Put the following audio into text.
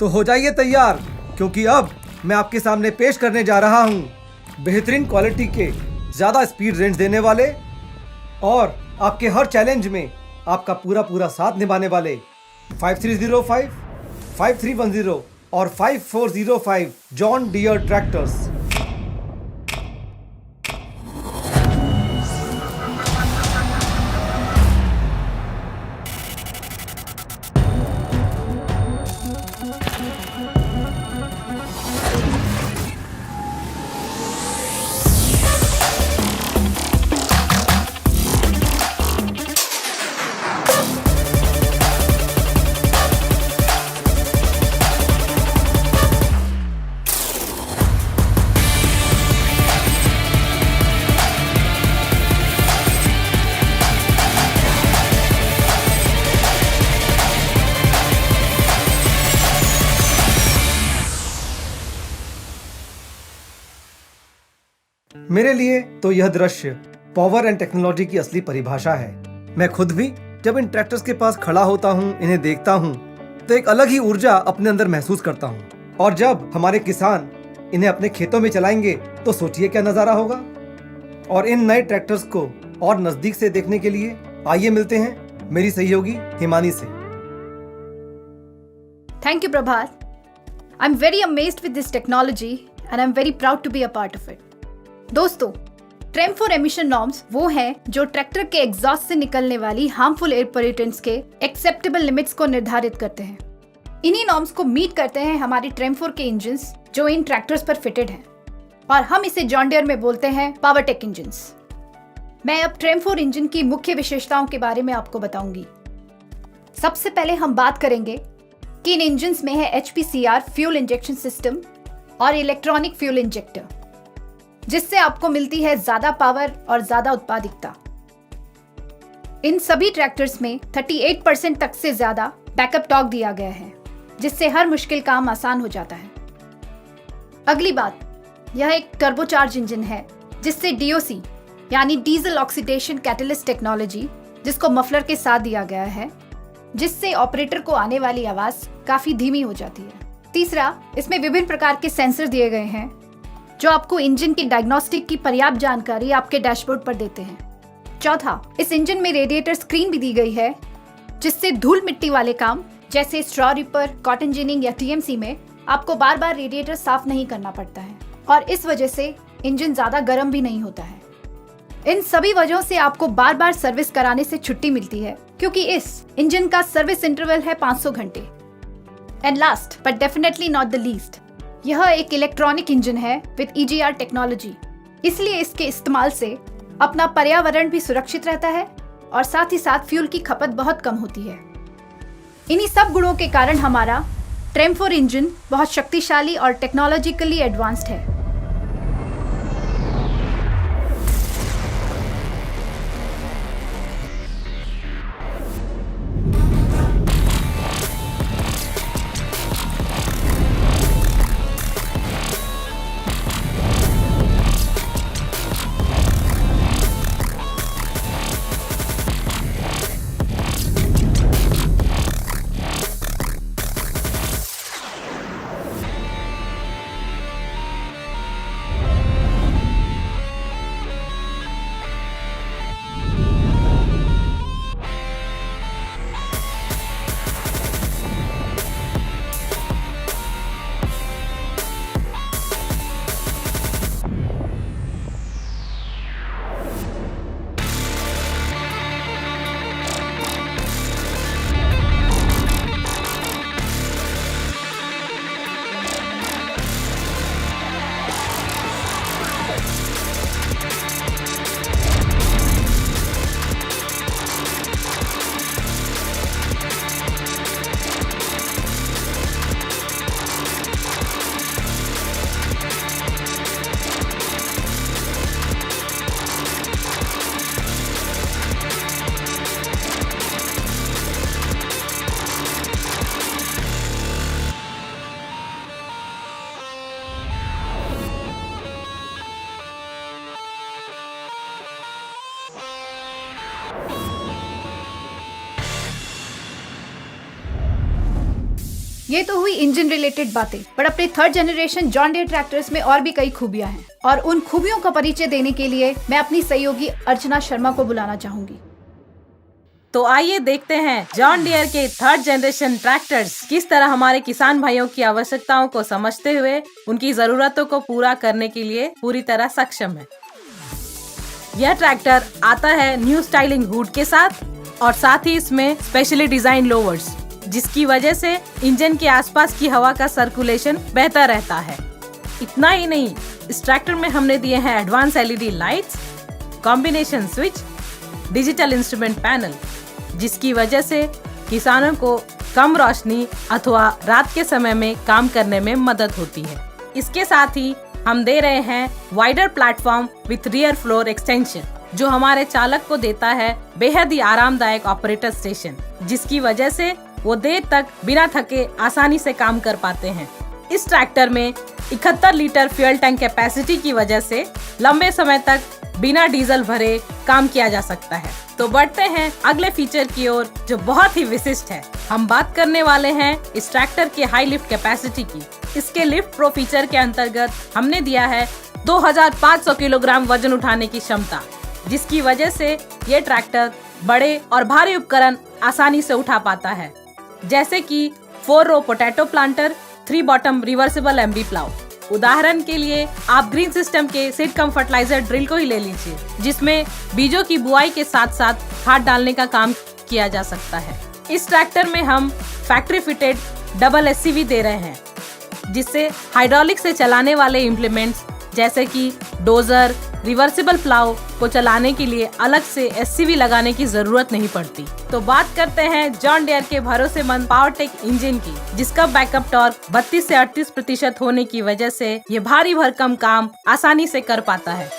तो हो जाइए तैयार, क्योंकि अब मैं आपके सामने पेश करने जा रहा हूं बेहतरीन क्वालिटी के, ज्यादा स्पीड रेंज देने वाले और आपके हर चैलेंज में आपका पूरा साथ निभाने वाले 5305, 5310 और 5405 जॉन डियर ट्रैक्टर्स। मेरे लिए तो यह दृश्य पावर एंड टेक्नोलॉजी की असली परिभाषा है। मैं खुद भी जब इन ट्रैक्टर्स के पास खड़ा होता हूँ, इन्हें देखता हूँ, तो एक अलग ही ऊर्जा अपने अंदर महसूस करता हूँ। और जब हमारे किसान इन्हें अपने खेतों में चलाएंगे तो सोचिए क्या नजारा होगा। और इन नए ट्रैक्टर्स को और नजदीक से देखने के लिए आइए मिलते हैं मेरी सहयोगी हिमानी से। Thank you, Prabhat. I'm very amazed with this technology and I'm very proud to be a part of it. दोस्तों, ट्रेम 4 एमिशन नॉर्म्स वो हैं जो ट्रैक्टर के एग्जॉस्ट से निकलने वाली हार्मफुल एयर पोल्यूटेंट्स के एक्सेप्टेबल लिमिट्स को निर्धारित करते हैं। इन्हीं नॉर्म्स को मीट करते हैं हमारी ट्रेम 4 के इंजन्स जो इन ट्रैक्टर्स पर फिटेड हैं, और हम इसे जॉन डियर में बोलते हैं पावर टेक इंजन्स। मैं अब ट्रेम 4 इंजन की मुख्य विशेषताओं के बारे में आपको बताऊंगी। सबसे पहले हम बात करेंगे कि इन इंजन्स में है HPCR फ्यूल इंजेक्शन सिस्टम और इलेक्ट्रॉनिक फ्यूल इंजेक्टर, जिससे आपको मिलती है ज्यादा पावर और ज्यादा उत्पादकता। इन सभी ट्रैक्टर्स में 38% तक से ज्यादा बैकअप टॉर्क दिया गया है, जिससे हर मुश्किल काम आसान हो जाता है। अगली बात, यह एक टर्बोचार्ज इंजन है जिससे DOC यानी डीजल ऑक्सीडेशन कैटलिस्ट टेक्नोलॉजी, जिसको मफलर के साथ दिया गया है, जिससे ऑपरेटर को आने वाली आवाज काफी धीमी हो जाती है। तीसरा, इसमें विभिन्न प्रकार के सेंसर दिए गए हैं जो आपको इंजन की डायग्नोस्टिक की पर्याप्त जानकारी आपके डैशबोर्ड पर देते हैं। चौथा, इस इंजन में रेडिएटर स्क्रीन भी दी गई है, जिससे धूल मिट्टी वाले काम जैसे स्ट्रॉ रिपर, कॉटन जिनिंग या TMC में आपको बार बार रेडिएटर साफ नहीं करना पड़ता है, और इस वजह से इंजन ज्यादा गर्म भी नहीं होता है। इन सभी वजहों से आपको बार बार सर्विस कराने से छुट्टी मिलती है, क्योंकि इस इंजन का सर्विस इंटरवल है 500 घंटे। And last but definitely not the least, यह एक इलेक्ट्रॉनिक इंजन है विद EGR टेक्नोलॉजी, इसलिए इसके इस्तेमाल से अपना पर्यावरण भी सुरक्षित रहता है और साथ ही साथ फ्यूल की खपत बहुत कम होती है। इन्हीं सब गुणों के कारण हमारा ट्रेम 4 इंजन बहुत शक्तिशाली और टेक्नोलॉजिकली एडवांस्ड है। ये तो हुई इंजन रिलेटेड बातें, पर अपने third generation John Deere tractors में और भी कई खूबियां हैं और उन खूबियों का परिचय देने के लिए मैं अपनी सहयोगी अर्चना शर्मा को बुलाना चाहूंगी। तो आइए देखते हैं जॉन डियर के थर्ड जनरेशन ट्रैक्टर्स किस तरह हमारे किसान भाइयों की आवश्यकताओं को समझते हुए उनकी जरूरतों को पूरा करने के लिए पूरी तरह सक्षम है। यह ट्रैक्टर आता है न्यू स्टाइलिंग हुड के साथ और साथ ही इसमें स्पेशली डिजाइन लोवर्स, जिसकी वजह से इंजन के आसपास की हवा का सर्कुलेशन बेहतर रहता है। इतना ही नहीं, इस ट्रैक्टर में हमने दिए हैं advance LED lights, combination switch, digital instrument panel, जिसकी वजह से किसानों को कम रोशनी अथवा रात के समय में काम करने में मदद होती है। इसके साथ ही हम दे रहे हैं wider platform with rear floor extension, जो हमारे चालक को देता है बेहद ही आरामदायक ऑपरेटर स्टेशन, जिसकी वजह से वो देर तक बिना थके आसानी से काम कर पाते हैं। इस ट्रैक्टर में 71 लीटर फ्यूल टैंक कैपेसिटी की वजह से लंबे समय तक बिना डीजल भरे काम किया जा सकता है। तो बढ़ते हैं अगले फीचर की ओर, जो बहुत ही विशिष्ट है। हम बात करने वाले हैं इस ट्रैक्टर के हाई लिफ्ट कैपेसिटी की। इसके लिफ्ट प्रो फीचर के अंतर्गत हमने दिया है 2500 किलोग्राम वजन उठाने की क्षमता, जिसकी वजह से ये ट्रैक्टर बड़े और भारी उपकरण आसानी से उठा पाता है, जैसे कि 4 row potato planter, 3 bottom reversible MB plough. उदाहरण के लिए आप ग्रीन सिस्टम के सीड कम फर्टिलाइजर ड्रिल को ही ले लीजिए, जिसमें बीजों की बुआई के साथ साथ खाद डालने का काम किया जा सकता है। इस ट्रैक्टर में हम फैक्ट्री फिटेड डबल एससीवी दे रहे हैं, जिससे हाइड्रोलिक से चलाने वाले इम्प्लीमेंट्स जैसे कि डोजर, रिवर्सिबल प्लाउ को चलाने के लिए अलग से एससीवी लगाने की जरूरत नहीं पड़ती। तो बात करते हैं जॉन डियर के भरोसेमंद पावरटेक इंजन की, जिसका बैकअप टॉर्क 32 से 38% होने की वजह से ये भारी भरकम काम आसानी से कर पाता है।